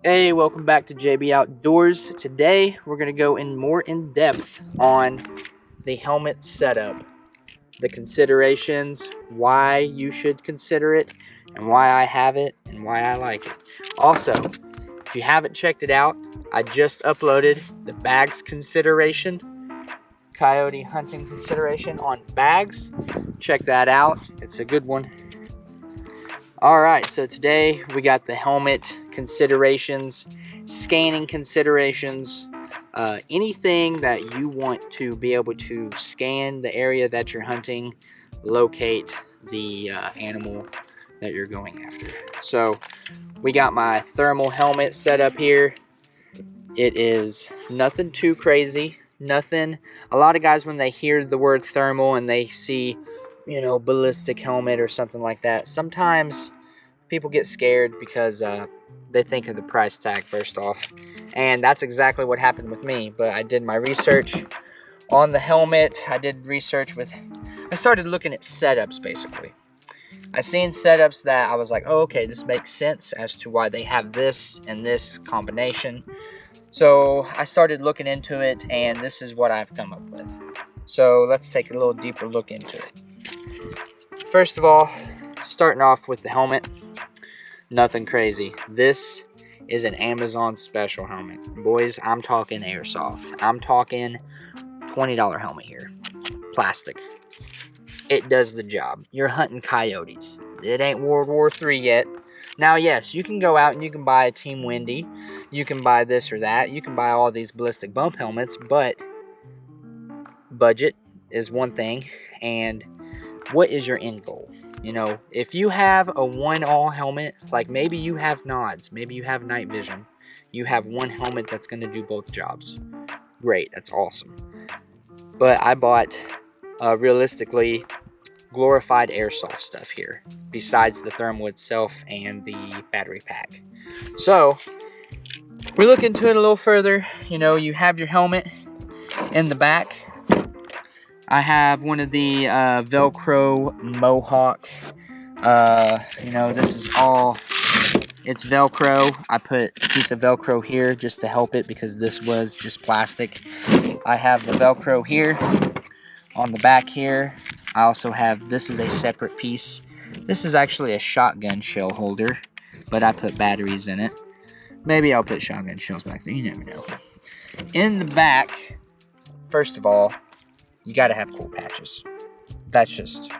Hey, welcome back to JB Outdoors. Today we're going to go more in depth on the helmet setup, the considerations, why you should consider it, and why I have it, and why I like it. Also, if you haven't checked it out, I just uploaded the bags consideration, coyote hunting consideration on bags. Check that out, it's a good one. Alright, so today we got the helmet considerations, scanning considerations, anything that you want to be able to scan the area that you're hunting, locate the animal that you're going after. So we got my thermal helmet set up here. It is nothing too crazy, nothing. A lot of guys, when they hear the word thermal and they see, ballistic helmet or something like that, sometimes people get scared because they think of the price tag first off. And that's exactly what happened with me. But I did my research on the helmet. I started looking at setups basically. I seen setups that I was like, oh, okay, this makes sense as to why they have this and this combination. So I started looking into it, and this is what I've come up with. So let's take a little deeper look into it. First of all, starting off with the helmet, nothing crazy. This is an Amazon special helmet. Boys, I'm talking airsoft. I'm talking $20 helmet here. Plastic. It does the job. You're hunting coyotes. It ain't World War III yet. Now, yes, you can go out and you can buy a Team Windy. You can buy this or that. You can buy all these ballistic bump helmets, but budget is one thing. And what is your end goal? If you have a one-all helmet, like maybe you have nods, maybe you have night vision, you have one helmet that's going to do both jobs. Great, that's awesome. But I bought realistically glorified airsoft stuff here, besides the thermal itself and the battery pack. So we look into it a little further. You have your helmet in the back. I have one of the Velcro Mohawk. This is all, it's Velcro. I put a piece of Velcro here just to help it because this was just plastic. I have the Velcro here on the back here. I also have, this is a separate piece. This is actually a shotgun shell holder, but I put batteries in it. Maybe I'll put shotgun shells back there, you never know. In the back, first of all, you gotta have cool patches. That's just,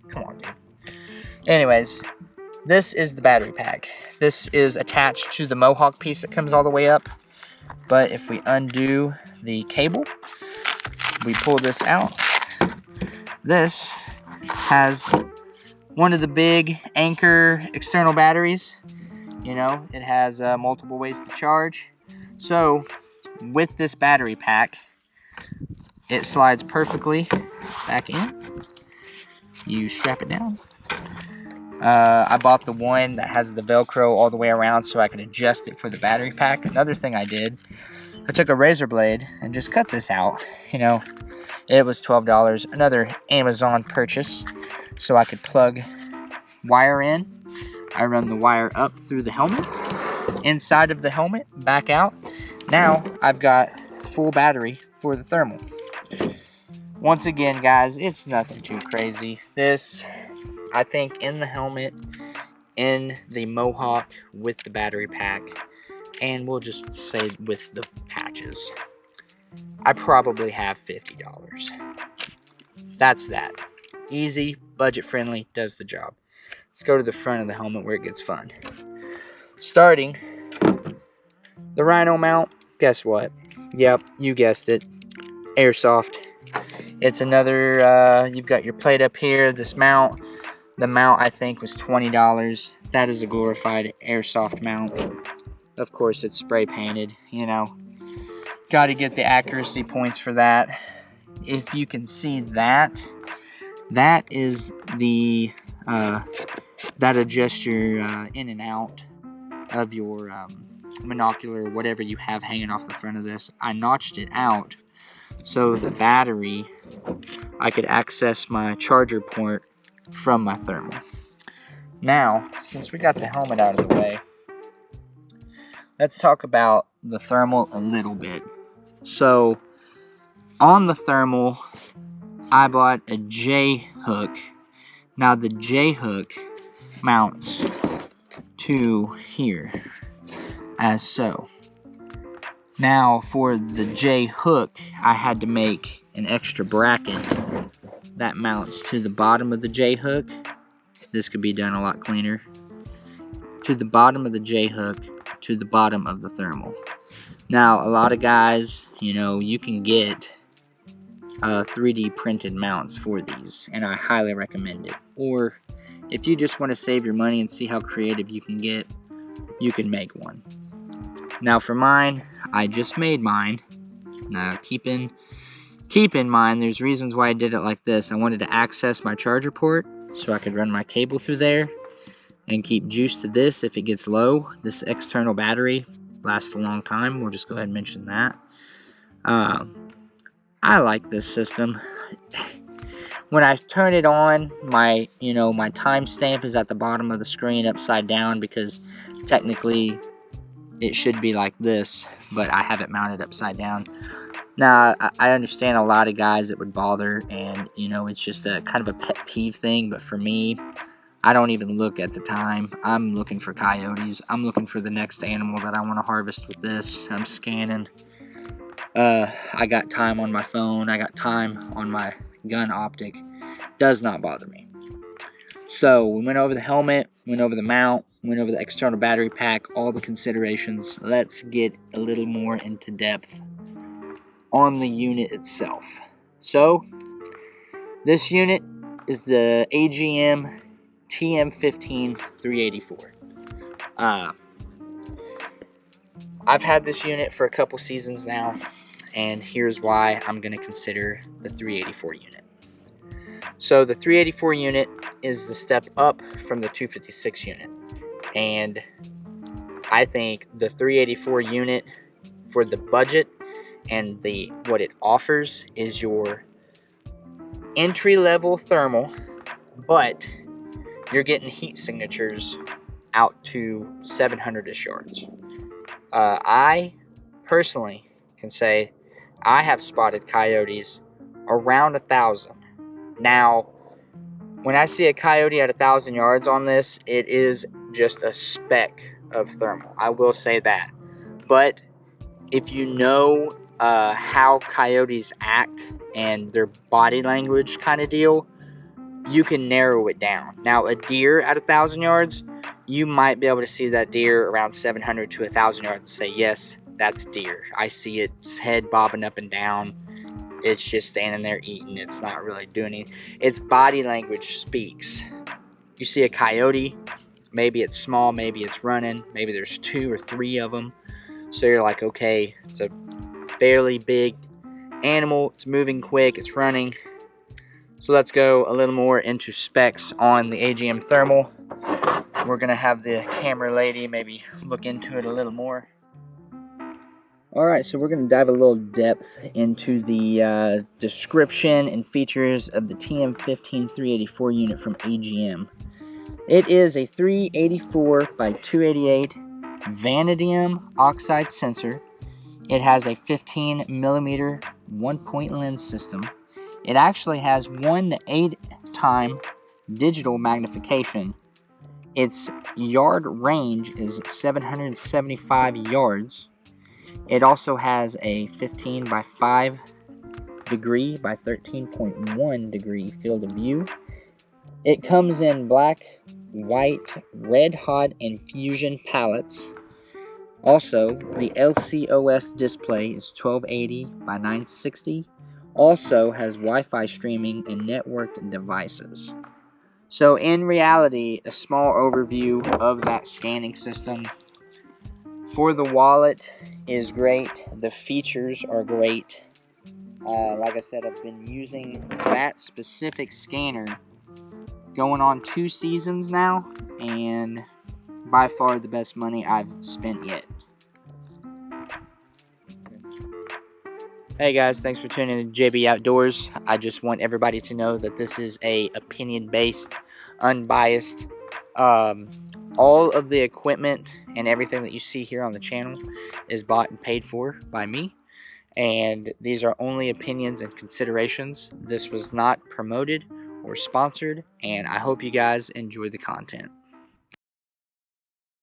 come on, dude. Anyways, this is the battery pack. This is attached to the Mohawk piece that comes all the way up. But if we undo the cable, we pull this out. This has one of the big Anchor external batteries. It has multiple ways to charge. So with this battery pack, it slides perfectly back in. You strap it down. I bought the one that has the Velcro all the way around so I can adjust it for the battery pack. Another thing I did, I took a razor blade and just cut this out. It was $12. Another Amazon purchase so I could plug wire in. I run the wire up through the helmet, inside of the helmet, back out. Now I've got full battery for the thermal. Once again, guys, it's nothing too crazy. This, I think, in the helmet, in the Mohawk with the battery pack, and we'll just say with the patches, I probably have $50. That's that. Easy, budget friendly, does the job. Let's go to the front of the helmet where it gets fun. Starting the Rhino mount, guess what? Yep, you guessed it. Airsoft. It's another, you've got your plate up here, this mount. The mount, I think, was $20. That is a glorified airsoft mount. Of course, it's spray painted, Got to get the accuracy points for that. If you can see that, that is the, that adjusts your in and out of your monocular, whatever you have hanging off the front of this. I notched it out so the battery, I could access my charger port from my thermal. Now, since we got the helmet out of the way, let's talk about the thermal a little bit. So on the thermal, I bought a J hook. Now the J hook mounts to here, as so. Now for the J hook, I had to make an extra bracket that mounts to the bottom of the J hook. This could be done a lot cleaner. To the bottom of the J hook, to the bottom of the thermal. Now a lot of guys, you know, you can get 3D printed mounts for these, and I highly recommend it. Or if you just want to save your money and see how creative you can get, you can make one. Now for mine, I just made mine. Now keep in mind, there's reasons why I did it like this. I wanted to access my charger port so I could run my cable through there and keep juice to this if it gets low. This external battery lasts a long time. We'll just go ahead and mention that. I like this system. When I turn it on, my timestamp is at the bottom of the screen upside down because technically it should be like this, but I have it mounted upside down. Now, I understand a lot of guys that would bother, and it's just a kind of a pet peeve thing, but for me, I don't even look at the time. I'm looking for coyotes. I'm looking for the next animal that I want to harvest with this. I'm scanning. I got time on my phone. I got time on my gun optic. Does not bother me. So we went over the helmet, went over the mount, went over the external battery pack, all the considerations. Let's get a little more into depth on the unit itself. So this unit is the AGM TM15 384. I've had this unit for a couple seasons now, and here's why I'm going to consider the 384 unit. So the 384 unit is the step up from the 256 unit, and I think the 384 unit, for the budget and what it offers, is your entry-level thermal, but you're getting heat signatures out to 700-ish yards. I personally can say I have spotted coyotes around 1,000. Now, when I see a coyote at 1,000 yards on this, it is just a speck of thermal. I will say that. But if you know how coyotes act and their body language kind of deal, you can narrow it down. Now, a deer at 1,000 yards, you might be able to see that deer around 700 to 1,000 yards and say, yes, that's a deer. I see its head bobbing up and down. It's just standing there eating. It's not really doing anything. Its body language speaks. You see a coyote, maybe it's small, maybe it's running, maybe there's 2 or 3 of them. So you're like, okay, it's a fairly big animal. It's moving quick. It's running. So let's go a little more into specs on the AGM thermal. We're going to have the camera lady maybe look into it a little more. Alright, so we're going to dive a little depth into the description and features of the TM15 384 unit from AGM. It is a 384 by 288 vanadium oxide sensor. It has a 15 millimeter 1-point lens system. It actually has 1 to 8 time digital magnification. Its yard range is 775 yards. It also has a 15 by 5 degree by 13.1 degree field of view. It comes in black, white, red hot, and fusion palettes. Also, the LCOS display is 1280 by 960. Also has Wi-Fi streaming and networked devices. So in reality, a small overview of that scanning system. For the wallet is great. The features are great. Like I said, I've been using that specific scanner going on 2 seasons now, and by far the best money I've spent yet. Hey guys, thanks for tuning in to JB Outdoors. I just want everybody to know that this is a opinion-based, unbiased All of the equipment and everything that you see here on the channel is bought and paid for by me. And these are only opinions and considerations. This was not promoted or sponsored, and I hope you guys enjoy the content.